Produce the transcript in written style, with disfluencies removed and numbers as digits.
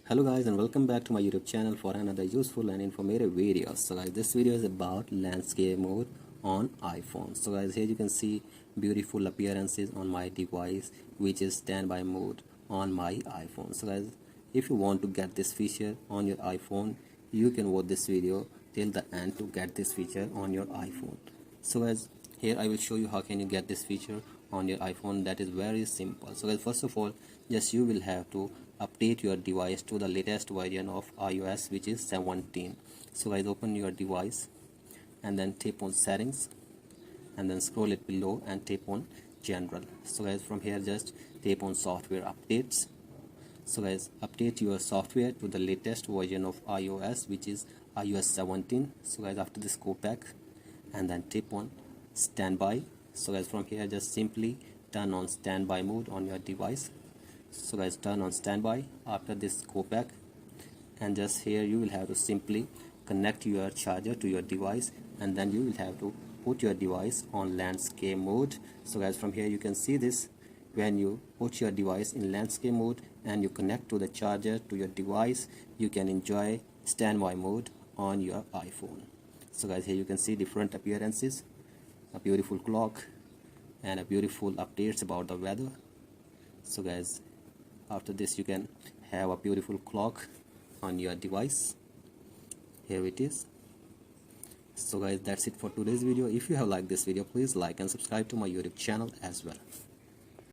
Hello guys, and welcome back to my YouTube channel for another useful and informative video. So guys, this video is about landscape mode on iPhone. So guys, here you can see beautiful appearances on my device, which is standby mode on my iPhone. So guys, if you want to get this feature on your iPhone, you can watch this video till the end to get this feature on your iPhone. So guys, here I will show you how can you get this feature on your iPhone. That is very simple. So guys, first of all, just you will have to update your device to the latest version of iOS, which is 17. So guys, open your device and then tap on settings and then scroll it below and tap on general. So guys, from here just tap on software updates. So guys, update your software to the latest version of iOS, which is iOS 17. So guys, after this, go back and then tap on standby. So guys, from here just simply turn on standby mode on your device. So guys, turn on standby. After this, go back and just here you will have to simply connect your charger to your device, and then you will have to put your device on landscape mode. So guys, from here you can see this. When you put your device in landscape mode and you connect to the charger to your device, you can enjoy standby mode on your iPhone. So guys, here you can see different appearances, a beautiful clock and a beautiful updates about the weather. So guys, after this you can have a beautiful clock on your device. Here it is. So guys, that's it for today's video. If you have liked this video, please like and subscribe to my YouTube channel as well.